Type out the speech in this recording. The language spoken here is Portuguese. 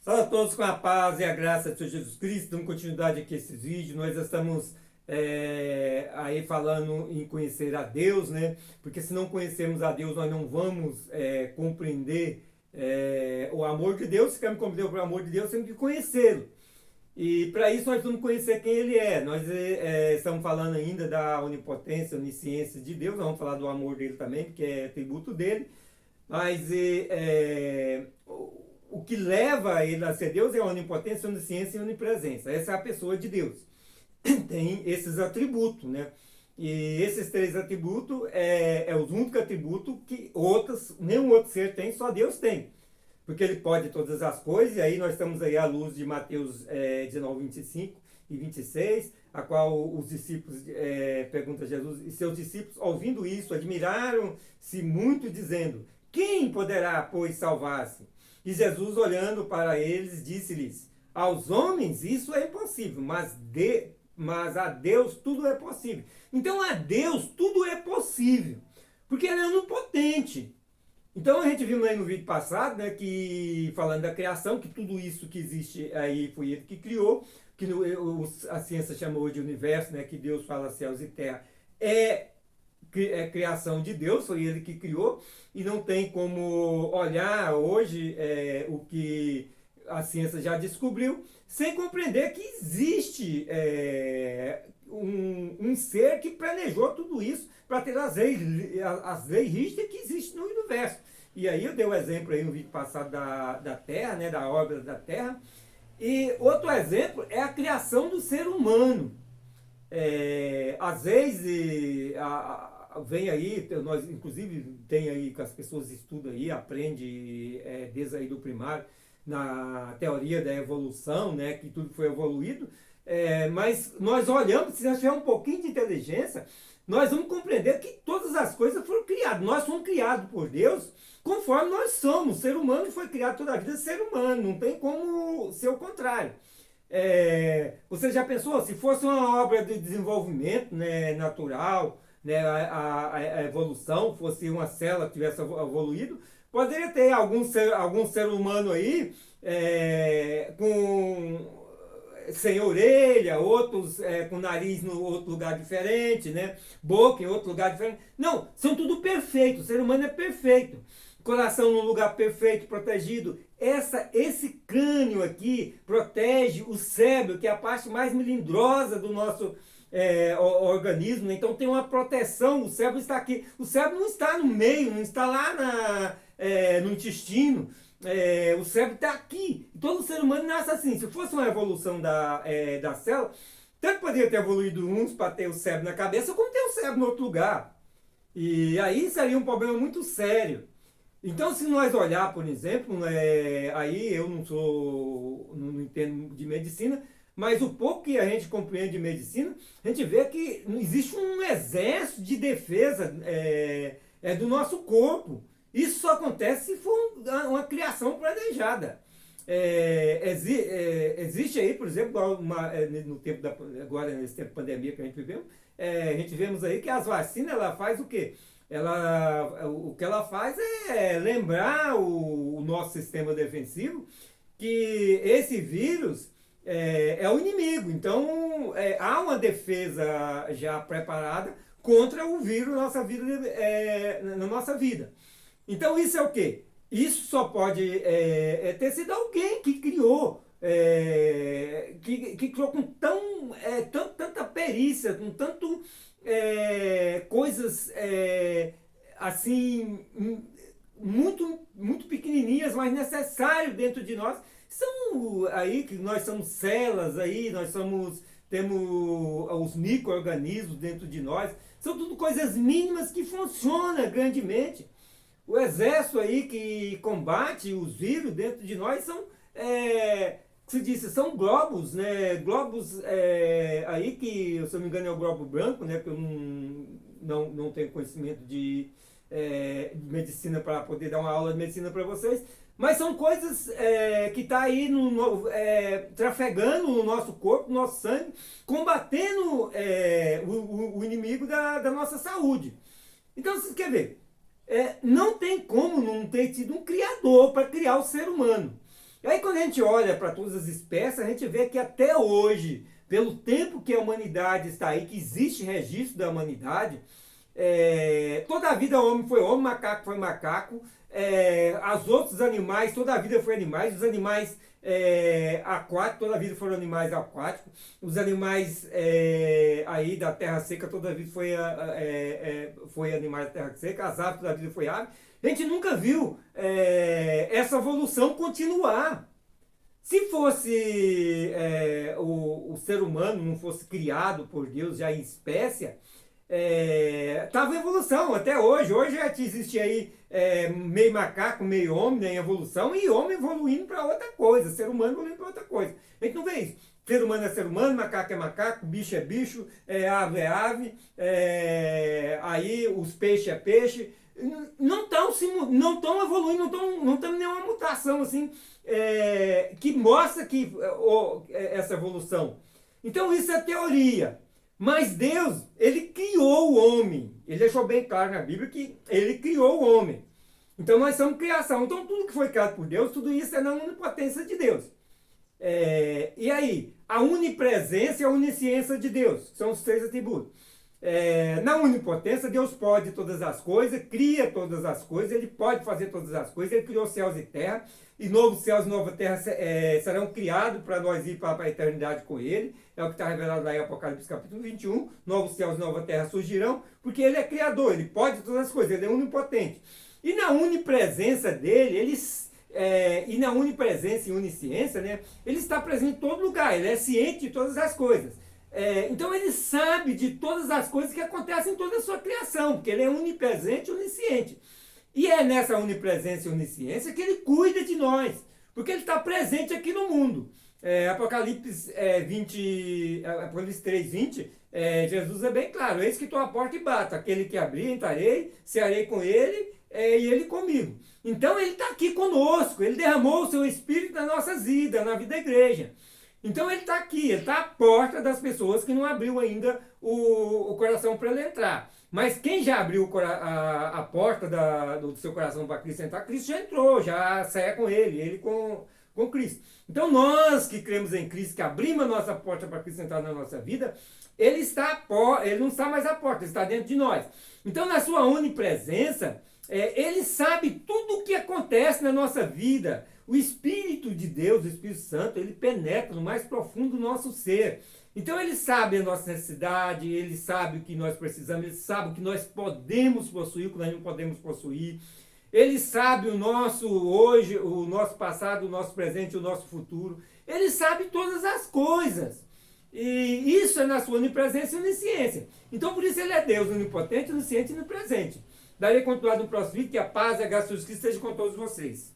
Fala a todos com a paz e a graça de Senhor Jesus Cristo, dando continuidade aqui a esses vídeos. Nós estamos aí falando em conhecer a Deus, né? Porque se não conhecermos a Deus, nós não vamos compreender o amor de Deus. Se queremos compreender o amor de Deus, temos que conhecê-lo. E para isso nós vamos conhecer quem Ele é. Nós estamos falando ainda da onipotência, onisciência de Deus. Nós vamos falar do amor dele também, porque é atributo dele. Mas o que leva ele a ser Deus é a onipotência, onisciência e onipresença. Essa é a pessoa de Deus. Tem esses atributos, né? E esses três atributos é os únicos atributos que nenhum outro ser tem, só Deus tem. Porque ele pode todas as coisas, e aí nós estamos aí à luz de Mateus 19, 25 e 26, a qual os discípulos perguntam a Jesus, e seus discípulos, ouvindo isso, admiraram-se muito, dizendo: quem poderá, pois, salvar-se? E Jesus, olhando para eles, disse-lhes: aos homens isso é impossível, mas a Deus tudo é possível. Então a Deus tudo é possível, porque ele é onipotente. Então a gente viu aí no vídeo passado, né, que falando da criação, que tudo isso que existe aí foi ele que criou, que a ciência chamou de universo, né, que Deus fala céus e terra, é criação de Deus, foi ele que criou, e não tem como olhar hoje o que a ciência já descobriu, sem compreender que existe um ser que planejou tudo isso para ter as leis rígidas que existem no universo. E aí eu dei o exemplo aí no vídeo passado da Terra, né, da órbita da Terra. E outro exemplo é a criação do ser humano. Às vezes vem aí, nós inclusive tem aí que as pessoas estudam aí, aprende desde aí do primário, na teoria da evolução, né, que tudo foi evoluído, mas nós olhamos, se nós tivermos um pouquinho de inteligência, nós vamos compreender que todas as coisas foram criadas. Nós somos criados por Deus conforme nós somos. O ser humano foi criado toda a vida ser humano, não tem como ser o contrário. Você já pensou, se fosse uma obra de desenvolvimento, né, natural, né, a evolução, fosse uma célula que tivesse evoluído, poderia ter algum ser humano aí sem orelha, outros com nariz no outro lugar diferente, né? Boca em outro lugar diferente. Não, são tudo perfeitos. O ser humano é perfeito. Coração no lugar perfeito, protegido. Esse crânio aqui protege o cérebro, que é a parte mais melindrosa do nosso organismo, né? Então tem uma proteção, o cérebro está aqui. O cérebro não está no meio, não está lá no intestino. O cérebro está aqui. Todo ser humano nasce assim. Se fosse uma evolução da célula, tanto poderia ter evoluído uns para ter o cérebro na cabeça, como ter o cérebro em outro lugar. E aí seria um problema muito sério. Então, se nós olhar, por exemplo, aí eu não entendo de medicina, mas o pouco que a gente compreende de medicina, a gente vê que existe um exército de defesa do nosso corpo. Isso só acontece se for uma criação planejada. Existe aí, por exemplo, no tempo agora nesse tempo de pandemia que a gente viveu, a gente vemos aí que as vacinas, ela faz o quê? O que ela faz é lembrar o nosso sistema defensivo que esse vírus é o inimigo. Então, há uma defesa já preparada contra o vírus na nossa vida. Então, isso é o quê? Isso só pode ter sido alguém que criou, que criou com tanta perícia, com tanto coisas assim muito pequenininhas, mas necessárias dentro de nós. São aí que nós somos células aí, temos os micro-organismos dentro de nós. São tudo coisas mínimas que funcionam grandemente. O exército aí que combate os vírus dentro de nós são globos, né? Globos aí que, se eu não me engano, é o globo branco, né? Que eu não tenho conhecimento de medicina para poder dar uma aula de medicina para vocês. Mas são coisas que estão aí trafegando no nosso corpo, no nosso sangue, combatendo o inimigo da nossa saúde. Então, você quer ver? Não tem como não ter tido um criador para criar o ser humano. E aí quando a gente olha para todas as espécies, a gente vê que até hoje, pelo tempo que a humanidade está aí, que existe registro da humanidade, toda a vida homem foi homem, macaco foi macaco, os outros animais, toda a vida foi animais, os animais aquáticos, toda a vida foram animais aquáticos, os animais aí da terra seca, toda a vida foi animais da terra seca, as aves, toda a vida foi ave. A gente nunca viu essa evolução continuar. Se fosse o ser humano não fosse criado por Deus já em espécie, estava em evolução até hoje. Hoje já existe aí meio macaco, meio homem, né, em evolução, e homem evoluindo para outra coisa, ser humano evoluindo para outra coisa. A gente não vê isso. Ser humano é ser humano, macaco é macaco, bicho é bicho, ave é ave, aí os peixes é peixe. Não estão evoluindo, não estão nenhuma mutação assim que mostra que essa evolução. Então isso é teoria. Mas Deus, ele criou o homem. Ele deixou bem claro na Bíblia que ele criou o homem. Então nós somos criação. Então tudo que foi criado por Deus, tudo isso é na onipotência de Deus. E aí, a onipresença e a onisciência de Deus, são os três atributos. Na onipotência, Deus pode todas as coisas, cria todas as coisas, ele pode fazer todas as coisas, ele criou céus e terra, e novos céus e nova terra serão criados para nós ir para a eternidade com ele. É o que está revelado lá em Apocalipse capítulo 21. Novos céus e nova terra surgirão, porque ele é criador, ele pode todas as coisas, ele é onipotente. E na onipresença dele, e na onipresença e onisciência, né, ele está presente em todo lugar, ele é ciente de todas as coisas. Então ele sabe de todas as coisas que acontecem em toda a sua criação, porque ele é onipresente e onisciente. E é nessa onipresença e onisciência que ele cuida de nós, porque ele está presente aqui no mundo. Apocalipse 3, 20, Jesus é bem claro: eis que estou à porta e bato, aquele que abrir, entrarei, cearei com ele e ele comigo. Então ele está aqui conosco, ele derramou o seu Espírito nas nossas vidas, na vida da igreja. Então ele está aqui, ele está à porta das pessoas que não abriu ainda o coração para ele entrar. Mas quem já abriu a porta do seu coração para Cristo entrar, Cristo já entrou, já sai com ele com Cristo. Então nós que cremos em Cristo, que abrimos a nossa porta para Cristo entrar na nossa vida, ele não está mais à porta, ele está dentro de nós. Então na sua onipresença, ele sabe tudo o que acontece na nossa vida. O Espírito de Deus, o Espírito Santo, ele penetra no mais profundo do nosso ser. Então ele sabe a nossa necessidade, ele sabe o que nós precisamos, ele sabe o que nós podemos possuir, o que nós não podemos possuir. Ele sabe o nosso hoje, o nosso passado, o nosso presente, o nosso futuro. Ele sabe todas as coisas. E isso é na sua onipresença e onisciência. Então por isso ele é Deus, onipotente, onisciente e onipresente. Darei continuidade no próximo vídeo, que a paz e a graça de Jesus Cristo esteja com todos vocês.